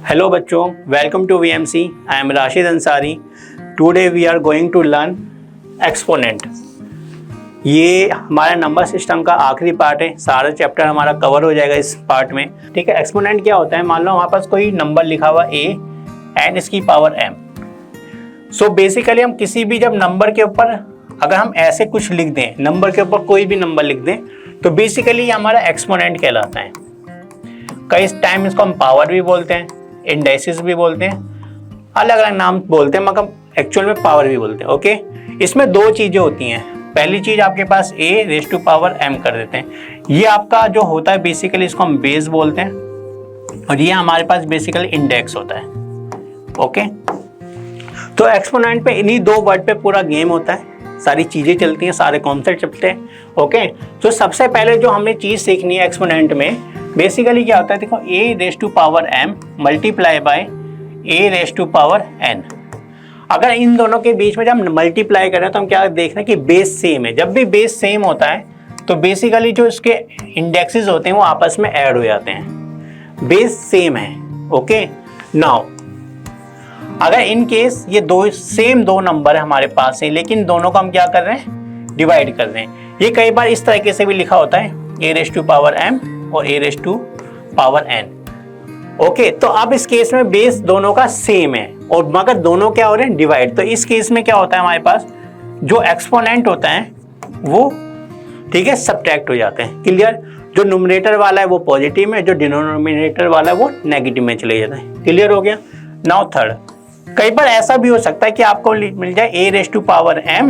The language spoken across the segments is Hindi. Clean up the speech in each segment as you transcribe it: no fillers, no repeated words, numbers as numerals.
Hello बच्चों, welcome to VMC. I am Rashid Ansari. Today we are going to learn exponent. ये हमारा नंबर सिस्टम का आखिरी पार्ट है. सारा चैप्टर हमारा कवर हो जाएगा इस पार्ट में. ठीक है, एक्सपोनेंट क्या होता है? मान लो हमारे पास कोई नंबर लिखा हुआ a एंड इसकी पावर m. सो बेसिकली हम किसी भी जब नंबर के ऊपर अगर हम ऐसे कुछ लिख दें, नंबर के ऊपर कोई भी नंबर लिख दें, तो बेसिकली ये हमारा एक्सपोनेंट कहलाता है. कई टाइम इसको हम पावर भी बोलते हैं, इंडेसिस भी बोलते हैं, अलग अलग नाम बोलते हैं, मगर एक्चुअल में पावर भी बोलते हैं. ओके, इसमें दो चीज़ें होती हैं. पहली चीज़ आपके पास a raise to power m कर देते हैं. ये आपका जो होता है बेसिकली इसको हम बेस बोलते हैं, और ये हमारे पास बेसिकली इंडेक्स होता है. ओके, तो एक्सपोनेंट पे इन्हीं दो वर्ड पे पूरा गेम होता है. सारी चीज़ें चलती हैं, सारे कॉन्सेप्ट चलते हैं. ओके, तो सबसे पहले जो हमें चीज़ सीखनी है एक्सपोनेंट में, बेसिकली क्या होता है, देखो a raise to power m multiply by a raise to power n. अगर इन दोनों के बीच में जब हम मल्टीप्लाई करें तो हम क्या देख रहे हैं कि बेस सेम है. जब भी बेस सेम होता है तो बेसिकली जो इसके इंडेक्सेस होते हैं वो आपस में ऐड हो जाते हैं. बेस सेम है. ओके, नाउ अगर इन केस ये दो नंबर है हमारे पास है, लेकिन दोनों को हम क्या कर रहे हैं, डिवाइड कर रहे हैं. ये कई बार इस तरीके से भी लिखा होता है, a raise to power m और a raise to power n. Okay, तो अब इस केस में बेस दोनों का सेम है और मगर दोनों क्या हो रहे हैं, डिवाइड. तो इस केस में क्या होता है, हमारे पास जो एक्सपोनेंट होता है वो ठीक है सब्ट्रैक्ट हो जाते हैं. क्लियर? जो न्यूमरेटर वाला है वो पॉजिटिव में, जो डिनोमिनेटर वाला है वो नेगेटिव में चले जाते हैं. क्लियर हो गया? नाउ थर्ड, कई बार ऐसा भी हो सकता है कि आपको मिल जाए a raise to power m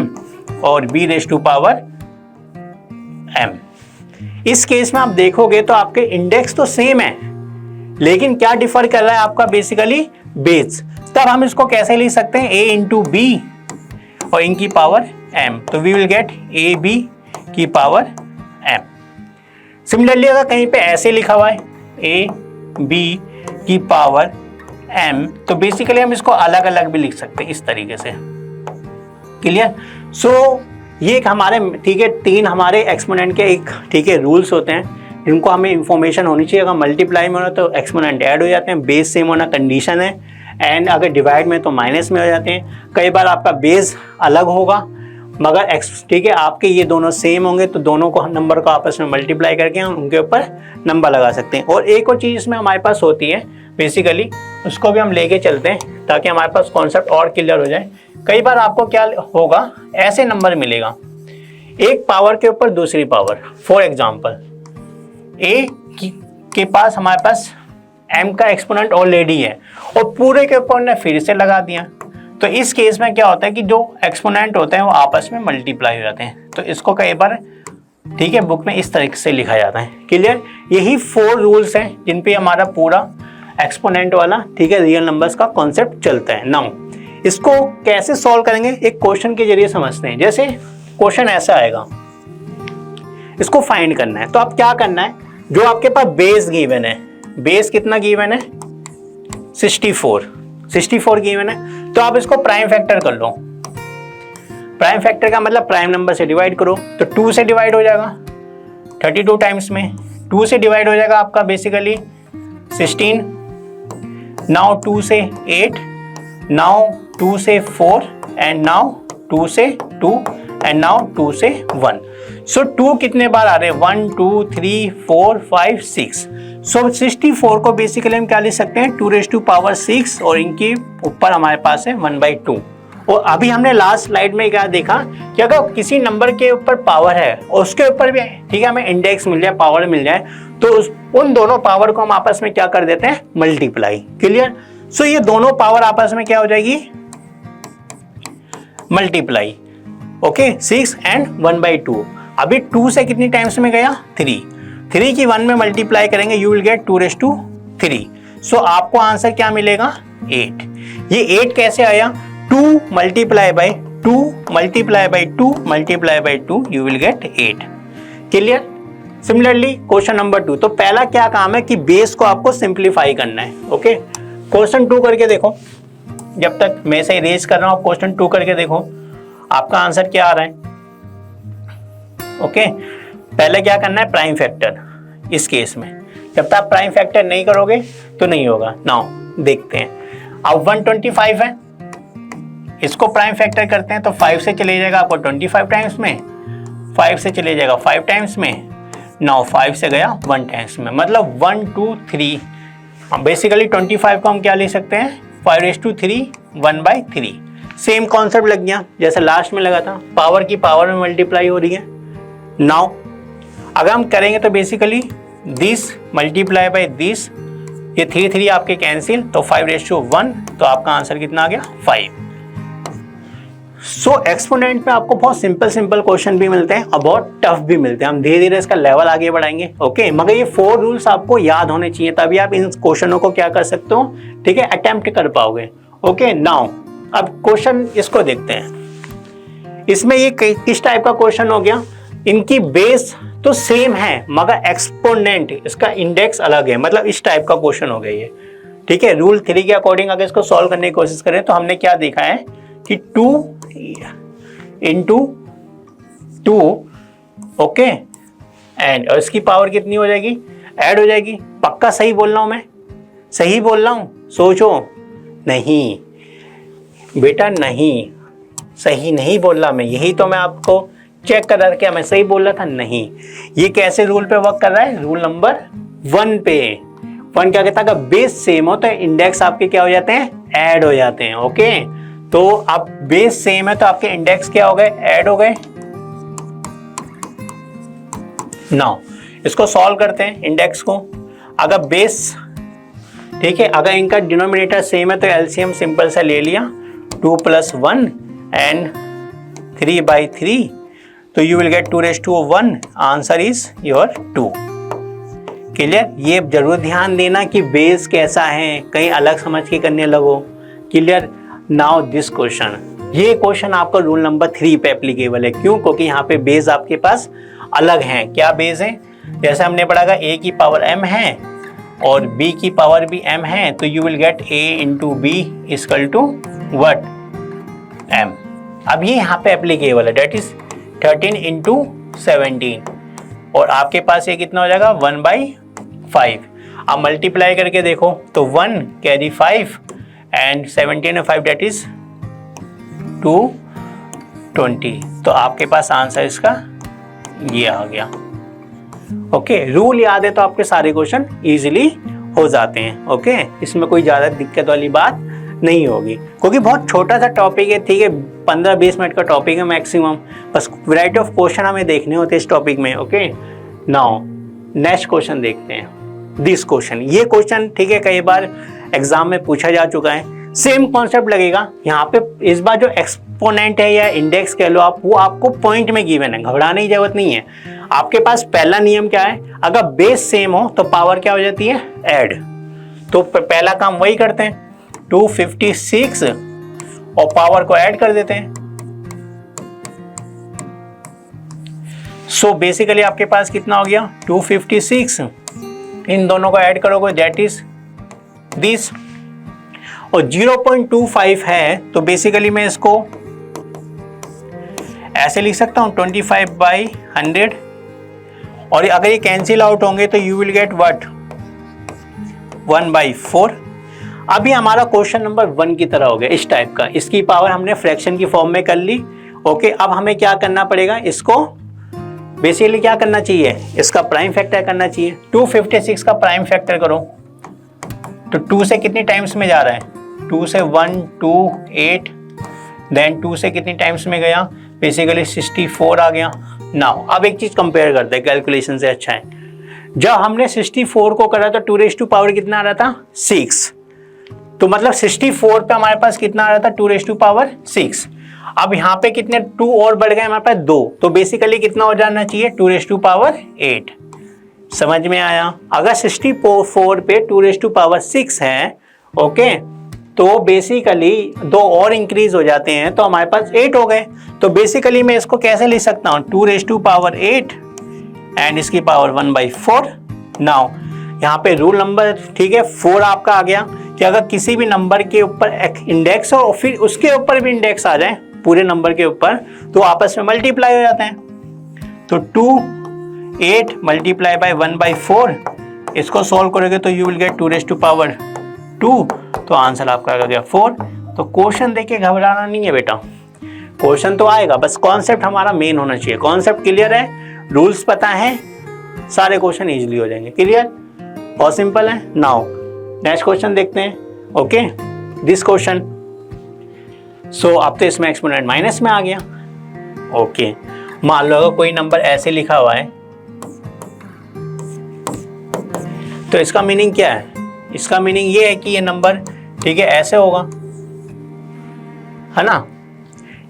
और b raise to power m. इस केस में आप देखोगे तो आपके इंडेक्स तो सेम है, लेकिन क्या डिफर कर रहा है आपका बेसिकली बेस. तब हम इसको कैसे लिख सकते हैं, a इंटू बी और इनकी पावर m. तो we will get a b की पावर m. सिमिलरली अगर कहीं पे ऐसे लिखा हुआ है a b की पावर m, तो बेसिकली हम इसको अलग अलग भी लिख सकते हैं इस तरीके से. क्लियर? सो ये एक हमारे ठीक है तीन हमारे एक्सपोनेंट के एक ठीक है रूल्स होते हैं जिनको हमें इंफॉर्मेशन होनी चाहिए. अगर मल्टीप्लाई में होना तो एक्सपोनेंट ऐड हो जाते हैं, बेस सेम होना कंडीशन है, एंड अगर डिवाइड में तो माइनस में हो जाते हैं. कई बार आपका बेस अलग होगा मगर ठीक है आपके ये दोनों सेम होंगे, तो दोनों को नंबर को आपस में मल्टीप्लाई करके हम उनके ऊपर नंबर लगा सकते हैं. और एक और चीज़ इसमें हमारे पास होती है बेसिकली, उसको भी हम लेके चलते हैं ताकि हमारे पास कॉन्सेप्ट और क्लियर हो जाए. कई बार आपको क्या होगा, ऐसे नंबर मिलेगा एक पावर के ऊपर दूसरी पावर. फॉर एग्जांपल a के पास हमारे पास m का एक्सपोनेंट ऑलरेडी है और पूरे के ऊपर ने फिर से लगा दिया. तो इस केस में क्या होता है कि जो एक्सपोनेंट होते हैं वो आपस में मल्टीप्लाई हो जाते हैं. तो इसको कई बार ठीक है बुक में इस तरीके से लिखा जाता है. क्लियर? यही 4 रूल्स हैं जिन पे हमारा पूरा एक्सपोनेंट वाला ठीक है रियल नंबर्स का कॉन्सेप्ट चलता है. नाउ इसको कैसे सॉल्व करेंगे, एक क्वेश्चन के जरिए समझते हैं. जैसे क्वेश्चन ऐसा आएगा, इसको फाइंड करना है. तो आप क्या करना है, जो आपके पास बेस गिवन है, बेस कितना गिवन है, 64 गिवन है, तो आप इसको प्राइम फैक्टर कर लो. प्राइम फैक्टर का मतलब प्राइम नंबर से डिवाइड करो. तो 2 से डिवाइड हो जाएगा 32 टाइम्स में, 2 से डिवाइड हो जाएगा आपका बेसिकली 16. नाउ 2 से 8, नाउ 2 से 4, एंड नाउ 2 से 2, एंड नाउ 2 से 1. सो 2 कितने बार आ रहे हैं, 1 2 3 4 5 6. सो 64 को बेसिकली हम क्या लिख सकते हैं, 2 रेज़ टू पावर 6 और इनके ऊपर हमारे पास है 1/2. और अभी हमने लास्ट स्लाइड में क्या देखा कि अगर किसी नंबर के ऊपर पावर है और उसके ऊपर भी ठीक है हमें इंडेक्स मिल जाए, पावर मिल जाए, तो उन दोनों पावर को हम आपस में क्या कर देते हैं, मल्टीप्लाई. क्लियर? सो ये दोनों पावर आपस में क्या हो जाएगी, मल्टीप्लाई. Okay, 6 and 1/2. अभी 2 से कितनी टाइम्स में गया, 3 की 1 में मल्टीप्लाई करेंगे, you will get 2 raise to 3. So आपको आंसर क्या मिलेगा, 8. ये 8 कैसे आया, 2 multiply by 2 multiply by 2 multiply by 2, you will gate 8. Clear? Similarly question number 2. तो पहला क्या काम है कि बेस को आपको सिंप्लीफाई करना है. ओके, क्वेश्चन 2 करके देखो. जब तक मैं से इरेज कर रहा हूँ क्वेश्चन 2 करके देखो आपका आंसर क्या आ रहा है. ओके, पहले क्या करना है, प्राइम फैक्टर. इस केस में जब तक प्राइम फैक्टर नहीं करोगे तो नहीं होगा. नाउ देखते हैं। अब 125 है, इसको प्राइम फैक्टर करते हैं तो 5 से चले जाएगा आपको 25 टाइम्स में, 5 से चले जाएगा 5 टाइम्स में, 5 से गया 1 टाइम्स में, मतलब 1 2 3। बेसिकली 25 को हम क्या ले सकते हैं, 5�3 1/3। सेम कॉन्सेप्ट लग गया जैसे लास्ट में लगा था, पावर की पावर में मल्टीप्लाई हो रही है। नाउ अगर हम करेंगे तो basically this multiply by this, ये 3 आपके कैंसिल, तो 5:1, तो आपका आंसर कितना आ गया 5। सो एक्सपोनेंट में आपको बहुत सिंपल क्वेश्चन भी मिलते हैं और बहुत टफ भी मिलते हैं। हम धीरे धीरे इसका लेवल आगे बढ़ाएंगे, ओके। मगर ये 4 रूल्स आपको याद होने चाहिए, तभी आप इन क्वेश्चनों को क्या कर सकते हो, ठीक है, अटेम्प्ट कर पाओगे, ओके। नाउ अब क्वेश्चन इसको देखते हैं। इसमें ये किस टाइप का क्वेश्चन हो गया, इनकी बेस तो सेम है मगर एक्सपोनेंट, इसका इंडेक्स अलग है, मतलब इस टाइप का क्वेश्चन हो गया ये, ठीक है। रूल 3 के अकॉर्डिंग अगर इसको सॉल्व करने की कोशिश करें तो हमने क्या देखा है कि 2 into 2, ओके, एंड इसकी पावर कितनी हो जाएगी, ऐड हो जाएगी। पक्का सही बोल रहा हूं मैं, सही बोल रहा हूं, सोचो। नहीं बेटा नहीं, सही नहीं बोल रहा मैं, यही तो मैं आपको चेक कर रहा था क्या मैं सही बोल रहा था, नहीं। ये कैसे रूल पे वर्क कर रहा है, रूल नंबर 1 पे। 1 क्या कहता है, अगर बेस सेम हो तो इंडेक्स आपके क्या हो जाते हैं, ऐड हो जाते हैं, ओके। तो अब बेस सेम है तो आपके इंडेक्स क्या हो गए, ऐड हो गए। नाउ इसको सॉल्व करते हैं इंडेक्स को। अगर बेस, ठीक है, अगर इनका डिनोमिनेटर सेम है तो एलसीएम सिंपल सा ले लिया, 2 + 1 एंड 3/3, तो you will gate 2:1, answer is your 2। Clear. ये जरूर ध्यान देना कि बेस कैसा है, कहीं अलग समझ के करने लगो। क्लियर। नाउ दिस क्वेश्चन, ये क्वेश्चन आपका रूल नंबर 3 पे एप्लीकेबल है। क्यों, क्योंकि यहाँ पे बेस आपके पास अलग है। क्या बेस है, जैसे हमने पढ़ा था a की पावर m है और b की पावर भी m है, तो you will get a × b = what, m। अब ये यहाँ पे एप्लीकेबल है, डेट इज 13 × 17, और आपके पास ये कितना हो जाएगा 1/5। अब मल्टीप्लाई करके देखो तो 1 कैरी 5 एंड 17 और 5 डेट इज 220, तो आपके पास आंसर इसका ये आ गया, ओके। रूल याद है तो आपके सारे क्वेश्चन इजीली हो जाते हैं, ओके। इसमें कोई ज़्यादा दिक्कत वाली बात नहीं होगी, क्योंकि बहुत छोटा सा टॉपिक है, ठीक है, 15-20 मिनट का टॉपिक है मैक्सिमम। बस वैरायटी ऑफ क्वेश्चन हमें देखने होते हैं इस टॉपिक में, ओके। नाउ नेक्स्ट क्वेश्चन देखते हैं, दिस क्वेश्चन। ये क्वेश्चन, ठीक है, कई बार एग्जाम में पूछा जा चुका है। सेम कॉन्सेप्ट लगेगा यहाँ पे। इस बार जो एक्सपोनेंट है या इंडेक्स कह लो आप, वो आपको पॉइंट में गिवन है, घबराने की जरूरत नहीं है। आपके पास पहला नियम क्या है, अगर बेस सेम हो तो पावर क्या हो जाती है, ऐड। तो पहला काम वही करते हैं, 256 और पावर को ऐड कर देते हैं। सो बेसिकली आपके पास कितना हो गया, 256, इन दोनों को ऐड करोगे दैट इज दिस, और 0.25 है तो बेसिकली मैं इसको ऐसे लिख सकता हूं 25/100, और अगर ये कैंसिल आउट होंगे तो यू विल गेट व्हाट, 1/4। अभी हमारा क्वेश्चन नंबर 1 की तरह हो गया, इस टाइप का। इसकी पावर हमने फ्रैक्शन की फॉर्म में कर ली, ओके। अब हमें क्या करना पड़ेगा, इसको बेसिकली क्या करना चाहिए, इसका प्राइम फैक्टर करना चाहिए। 256 का प्राइम फैक्टर करो तो 2 से कितनी टाइम्स में जा रहा है, 2 से 1 2 8, देन 2 से कितनी टाइम्स में गया, बेसिकली 64 आ गया। नाउ अब एक चीज कंपेयर करते हैं, कैलकुलेशन से अच्छा है। जब हमने 64 को करा तो 2 कितना आ रहा था, 6, तो मतलब 64 पे हमारे पास कितना आ रहा था, 2 6। अब यहाँ पे कितने 2 और बढ़ गए हमारे पास 2, तो बेसिकली कितना हो जाना चाहिए, 2 समझ में आया। अगर 64 पे 2 है, ओके, तो बेसिकली 2 और इंक्रीज हो जाते हैं तो हमारे पास 8 हो गए। तो बेसिकली मैं इसको कैसे लिख सकता हूँ, 2 एंड इसकी पावर 1/4। नाउ यहाँ पे रूल नंबर, ठीक है, 4 आपका आ गया कि अगर किसी भी नंबर के ऊपर इंडेक्स हो और फिर उसके ऊपर भी इंडेक्स आ जाए पूरे नंबर के ऊपर, तो आपस में मल्टीप्लाई हो जाते हैं। तो 8 × 1/4, इसको सॉल्व करोगे तो यू विल गेट 2 2 तो आंसर आपका आ गया 4। तो क्वेश्चन देख के घबराना नहीं है बेटा, क्वेश्चन तो आएगा, बस कॉन्सेप्ट हमारा मेन होना चाहिए। कॉन्सेप्ट क्लियर है, रूल्स पता है, सारे क्वेश्चन इजीली हो जाएंगे। क्लियर, बहुत सिंपल है। नाउ नेक्स्ट क्वेश्चन देखते हैं। ओके, दिस क्वेश्चन, सो अब तो इसमें एक्सपोनेंट माइनस में आ गया। ओके, मान लो अगर कोई नंबर ऐसे लिखा हुआ है तो इसका मीनिंग क्या है? इसका मीनिंग ये है कि ये नंबर, ठीक है, ऐसे होगा, है ना।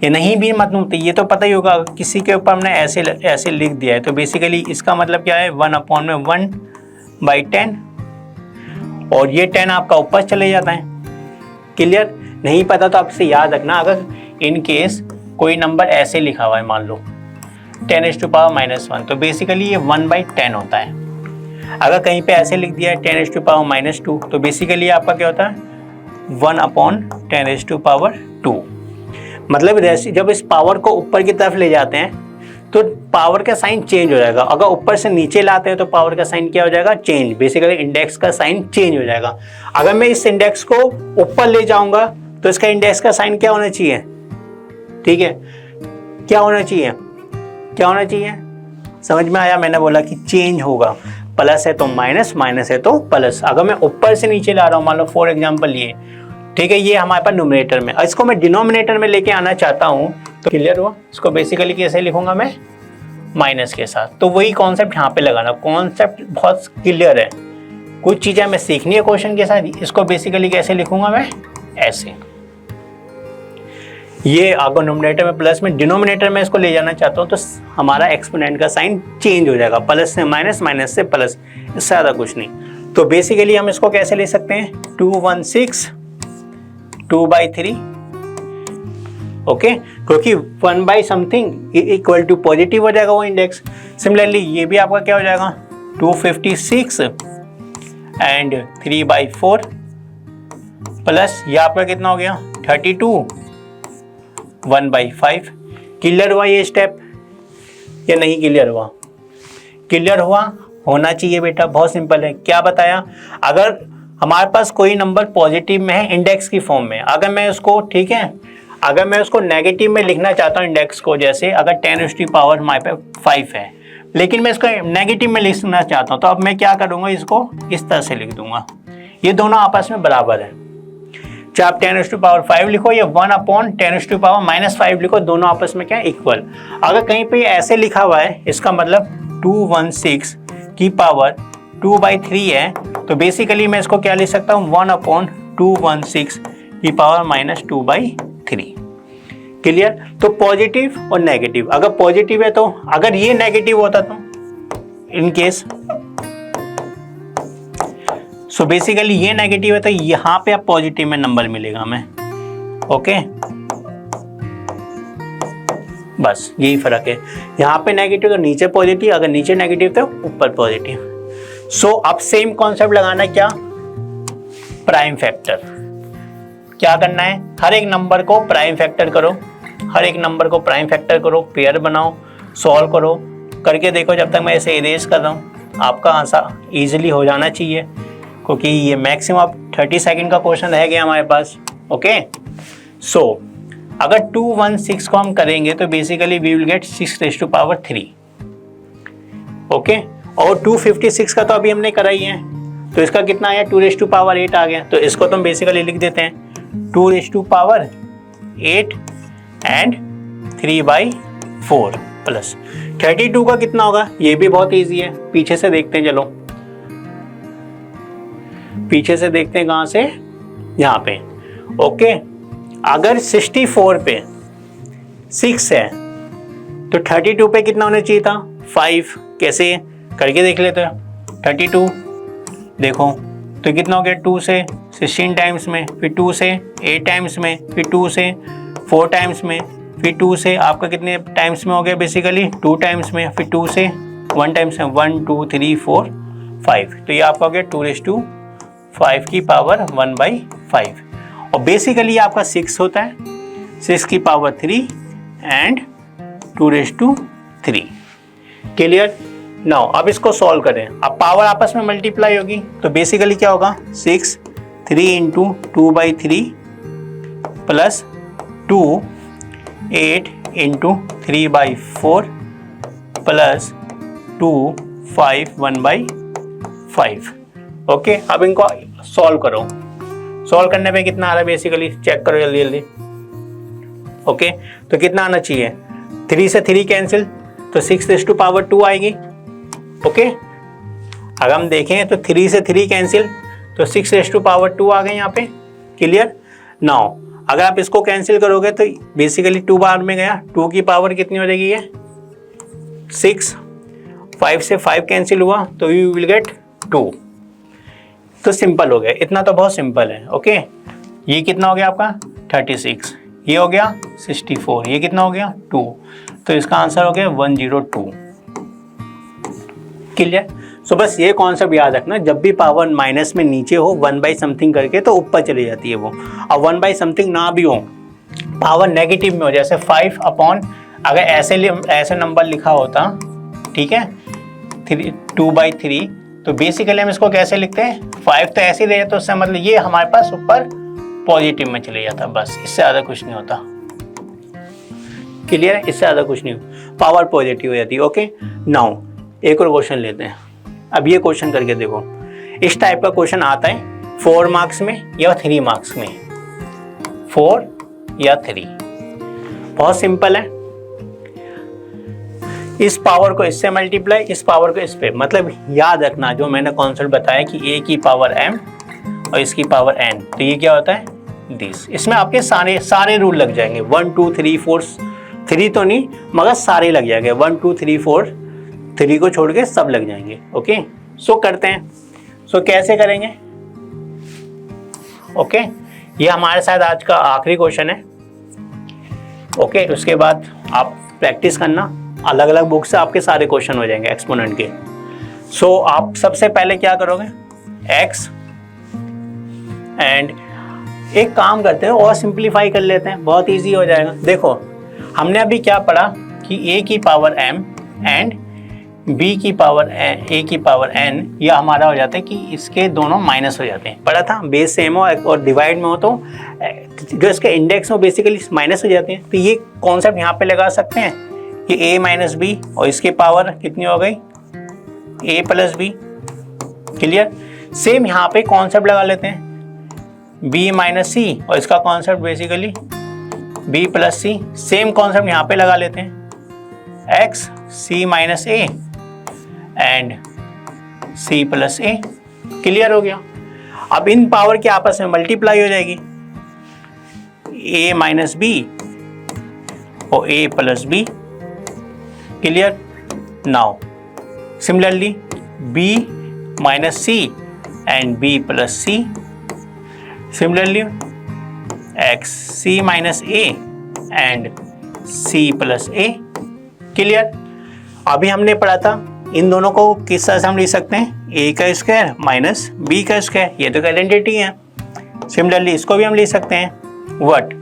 ये नहीं भी मतलब ये तो पता ही होगा, किसी के ऊपर हमने ऐसे लिख दिया है तो बेसिकली इसका मतलब क्या है, 1/10, और ये 10 आपका ऊपर चले जाता है। क्लियर, नहीं पता तो आपसे याद रखना, अगर इन केस कोई नंबर ऐसे लिखा हुआ है, मान लो 10⁻⁻1, तो बेसिकली ये 1/10 होता है। अगर कहीं पे ऐसे लिख दिया है 10⁻2, तो बेसिकली आपका क्या होता है, 1/10⁻2। मतलब जब इस पावर को ऊपर की तरफ ले जाते हैं तो पावर का साइन चेंज हो जाएगा, अगर ऊपर से नीचे लाते हैं तो पावर का साइन क्या हो जाएगा, चेंज, बेसिकली इंडेक्स का साइन चेंज हो जाएगा। अगर मैं इस इंडेक्स को ऊपर ले जाऊंगा तो इसका इंडेक्स का साइन क्या होना चाहिए, ठीक है, क्या होना चाहिए, क्या होना चाहिए, समझ में आया? मैंने बोला कि चेंज होगा, प्लस है तो माइनस, माइनस है तो प्लस। अगर मैं ऊपर से नीचे ला रहा हूँ, मान लो फॉर एग्जाम्पल ये, ठीक है, ये हमारे पास न्यूमरेटर में, इसको मैं डिनोमिनेटर में लेके आना चाहता हूँ, तो क्लियर हुआ? इसको बेसिकली कैसे लिखूंगा मैं, माइनस के साथ। तो वही कॉन्सेप्ट यहाँ पे लगाना, कॉन्सेप्ट बहुत क्लियर है। कुछ चीजें हमें सीखनी है क्वेश्चन के साथ, इसको बेसिकली कैसे लिखूंगा मैं, ऐसे। ये अगर न्यूमरेटर में प्लस में, डिनोमिनेटर में इसको ले जाना चाहता हूँ तो हमारा एक्सपोनेंट का साइन चेंज हो जाएगा, प्लस से माइनस, माइनस से प्लस, इससे ज़्यादा कुछ नहीं। तो बेसिकली हम इसको कैसे ले सकते हैं, 216 2/3, ओके, क्योंकि 1/something इक्वल टू पॉजिटिव हो जाएगा वो इंडेक्स। सिमिलरली ये भी आपका क्या हो जाएगा, 256 एंड 3/4 प्लस ये आपका कितना हो गया, 32 1/5। क्लियर हुआ ये स्टेप या नहीं क्लियर हुआ? क्लियर हुआ, होना चाहिए बेटा, बहुत सिंपल है। क्या बताया, अगर हमारे पास कोई नंबर पॉजिटिव में है इंडेक्स की फॉर्म में, अगर मैं उसको, ठीक है, अगर मैं उसको नेगेटिव में लिखना चाहता हूँ इंडेक्स को, जैसे अगर 10⁻⁵ हमारे पे 5 है, लेकिन मैं इसको नेगेटिव में लिखना चाहता हूँ, तो अब मैं क्या करूँगा, इसको इस तरह से लिख दूंगा। ये दोनों आपस में बराबर है, चाहे आप 10⁻5 लिखो या 1/10⁻⁻5 लिखो, दोनों आपस में क्या है, इक्वल। अगर कहीं पे ऐसे लिखा हुआ है, इसका मतलब 216 की पावर 2/3 है, तो बेसिकली मैं इसको क्या लिख सकता हूँ, 1/216 की पावर -2/3। क्लियर? तो पॉजिटिव और नेगेटिव, अगर पॉजिटिव है तो, अगर ये नेगेटिव होता तो इन केस, सो बेसिकली ये नेगेटिव है तो यहाँ पे आप पॉजिटिव में नंबर मिलेगा हमें, ओके। बस यही फर्क है, यहाँ पे नेगेटिव तो नीचे पॉजिटिव, अगर नीचे नेगेटिव तो ऊपर पॉजिटिव। सो अब सेम कॉन्सेप्ट लगाना है, क्या, प्राइम फैक्टर। क्या करना है, हर एक नंबर को प्राइम फैक्टर करो, हर एक नंबर को प्राइम फैक्टर करो, पेयर बनाओ, सॉल्व करो, करके देखो। जब तक मैं इसे इरेज कर रहा हूँ आपका आंसर इजीली हो जाना चाहिए, क्योंकि ये मैक्सिमम 30 सेकंड का क्वेश्चन रह गया हमारे पास, ओके। सो अगर 216 को हम करेंगे तो basically we will get 6⁻3, okay. और 256 का तो अभी हमने करा ही है, तो इसका कितना आया, 2⁻8 आ गया। तो इसको तो हम बेसिकली लिख देते हैं 2⁻8 एंड 3/4 प्लस 32 का कितना होगा, ये भी बहुत इजी है, पीछे से देखते हैं, चलो पीछे से देखते हैं, कहाँ से, यहाँ पे, ओके। अगर 64 पे 6 है तो 32 पे कितना होना चाहिए था, 5। कैसे करके देख लेते हैं, 32 देखो तो कितना हो गया, 2 से 16 टाइम्स में, फिर 2 से 8 टाइम्स में, फिर 2 से 4 टाइम्स में, फिर 2 से आपका कितने टाइम्स में हो गया, बेसिकली 2 टाइम्स में, फिर 2 से 1 टाइम्स में, 1 2 3 4 5। तो ये आपका हो गया 2⁵5 की पावर 1/5। और बेसिकली आपका 6 होता है, 6 की पावर 3 एंड 2⁵3। क्लियर? नाउ अब इसको सॉल्व करें, अब पावर आपस में मल्टीप्लाई होगी, तो बेसिकली क्या होगा, 6 3 into 2/3 plus 2 8 into 3/4 plus 2 5 1/5। Okay, अब इनको सॉल्व करो। सॉल्व करने पे कितना आ रहा है बेसिकली, चेक करो जल्दी जल्दी। ओके, तो कितना आना चाहिए, 3 से 3 कैंसिल तो 6⁻² आएगी। ओके, अगर हम देखें तो 3 से 3 कैंसिल तो 6⁻² आ गए यहाँ पे। क्लियर। नाउ अगर आप इसको कैंसिल करोगे तो बेसिकली 2 बार में गया, 2 की पावर कितनी हो जाएगी, ये 6। 5 से 5 कैंसिल हुआ तो यू विल गेट 2। तो सिंपल हो गया, इतना तो बहुत सिंपल है। ओके, ये कितना हो गया आपका 36, ये हो गया 64, ये कितना हो गया 2, तो इसका आंसर हो गया 102। क्लियर। सो बस ये कॉन्सेप्ट याद रखना, जब भी पावर माइनस में नीचे हो 1/समथिंग करके तो ऊपर चली जाती है वो, और 1/समथिंग ना भी हो, पावर नेगेटिव में हो, जैसे 5 अपॉन, अगर ऐसे नंबर लिखा होता, ठीक है, 2/3, तो बेसिकली हम इसको कैसे लिखते हैं, 5 तो ऐसे ही रहे तो उससे मतलब ये हमारे पास ऊपर पॉजिटिव में चले जाता, बस इससे ज़्यादा कुछ नहीं होता। क्लियर है, इससे ज़्यादा कुछ नहीं, पावर पॉजिटिव हो जाती है। ओके, नाउ एक और क्वेश्चन लेते हैं। अब ये क्वेश्चन करके देखो, इस टाइप का क्वेश्चन आता है 4 मार्क्स में या 3 मार्क्स में, 4 या 3। बहुत सिंपल है, इस पावर को इससे मल्टीप्लाई, इस पावर को इस पे, मतलब याद रखना जो मैंने कॉन्सेप्ट बताया कि a की पावर m और इसकी पावर n, तो ये क्या होता है दिस। इसमें आपके सारे रूल लग जाएंगे, 1 2 3 4, 3 तो नहीं मगर सारे लग जाएंगे, 1 2 3 4, 3 को छोड़ के सब लग जाएंगे। ओके, सो करते हैं। सो कैसे करेंगे, ओके, ये हमारे साथ आज का आखिरी क्वेश्चन है। ओके, उसके बाद आप प्रैक्टिस करना, अलग अलग बुक से आपके सारे क्वेश्चन हो जाएंगे एक्सपोनेंट के। सो आप सबसे पहले क्या करोगे, x, एंड एक काम करते हैं और सिंप्लीफाई कर लेते हैं, बहुत इजी हो जाएगा। देखो हमने अभी क्या पढ़ा कि a की पावर m एंड b की पावर a की पावर n, यह हमारा हो जाता है कि इसके दोनों माइनस हो जाते हैं। पढ़ा था, बेस सेम हो और डिवाइड में हो तो जो इसके इंडेक्स हो बेसिकली माइनस हो जाते हैं। तो ये कॉन्सेप्ट यहाँ पे लगा सकते हैं कि a माइनस बी, और इसकी पावर कितनी हो गई a plus B. Clear. Same यहाँ पे कॉन्सेप्ट लगा लेते हैं b माइनस सी, और इसका कॉन्सेप्ट बेसिकली b प्लस सी। सेम कॉन्सेप्ट यहाँ पे लगा लेते हैं x c minus A and c plus A. Clear हो गया। अब इन पावर की आपस में मल्टीप्लाई हो जाएगी, a माइनस बी और a plus B. Clear. Now similarly b minus C and b plus C. Similarly x c minus a and c plus a। Clear. अभी हमने पढ़ा था इन दोनों को किस तरह से हम लिख सकते हैं, a का स्क्वायर माइनस b का स्क्वायर, ये तो आइडेंटिटी है। सिमिलरली इसको भी हम लिख सकते हैं व्हाट,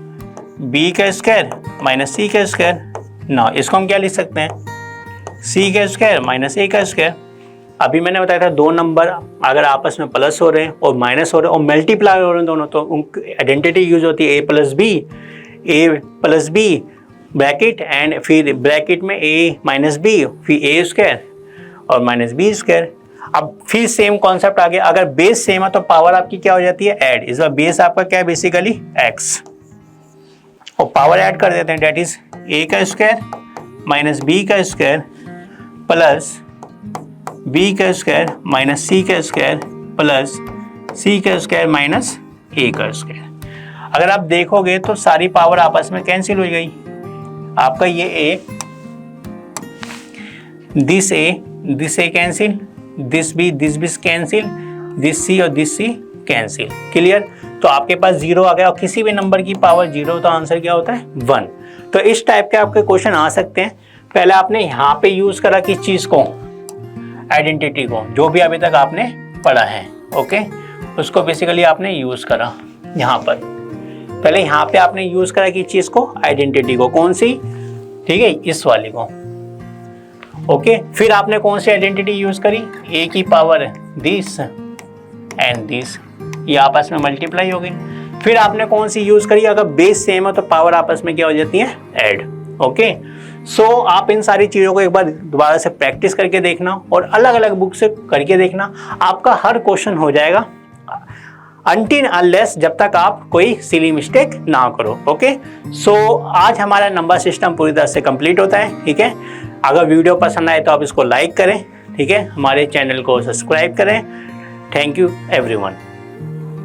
b का स्क्वायर माइनस c का स्क्वायर। ना इसको हम क्या लिख सकते हैं, c का स्क्वायर माइनस a का स्क्वायर। अभी मैंने बताया था दो नंबर अगर आपस में प्लस हो रहे हैं और माइनस हो रहे हैं और मल्टीप्लाई हो रहे हैं दोनों, तो उनकी आइडेंटिटी यूज होती है a plus B bracket and फिर ब्रैकेट में a माइनस बी, फिर a स्क्वायर और माइनस बी स्क्वायर। अब फिर सेम कॉन्सेप्ट आ गया, अगर बेस सेम है तो पावर आपकी क्या हो जाती है ऐड। इस बार बेस आपका क्या है बेसिकली x, और पावर ऐड कर देते हैं, डेट इज a का स्क्वायर माइनस b का स्क्वायर प्लस b का स्क्वायर माइनस c का स्क्वायर प्लस c का स्क्वायर माइनस a का स्क्वायर। अगर आप देखोगे तो सारी पावर आपस में कैंसिल हो गई। आपका ये a, this a cancel, this b cancel, this c और दिस c कैंसिल। क्लियर। तो आपके पास 0 आ गया, और किसी भी नंबर की पावर 0 तो आंसर क्या होता है 1। तो इस टाइप के आपके क्वेश्चन आ सकते हैं। पहले आपने यहाँ पे यूज करा किस चीज को, आइडेंटिटी को, जो भी अभी तक आपने पढ़ा है, ओके, उसको बेसिकली आपने यूज करा यहाँ पर। पहले यहाँ पे आपने यूज करा किस चीज को, आइडेंटिटी को, कौन सी, ठीक है, इस वाली को, ओके। फिर आपने कौन सी आइडेंटिटी यूज करी, a की पावर दिस एंड दिस, ये आपस में मल्टीप्लाई होगी। फिर आपने कौन सी यूज़ करी, अगर बेस सेम है तो पावर आपस में क्या हो जाती है, ऐड। ओके, सो आप इन सारी चीज़ों को एक बार दोबारा से प्रैक्टिस करके देखना और अलग अलग बुक से करके देखना, आपका हर क्वेश्चन हो जाएगा अनटिल अनलेस जब तक आप कोई सिली मिस्टेक ना करो। ओके, सो आज हमारा नंबर सिस्टम पूरी तरह से कंप्लीट होता है। ठीक है, अगर वीडियो पसंद आए तो आप इसको लाइक करें। ठीक है, हमारे चैनल को सब्सक्राइब करें। Thank you everyone.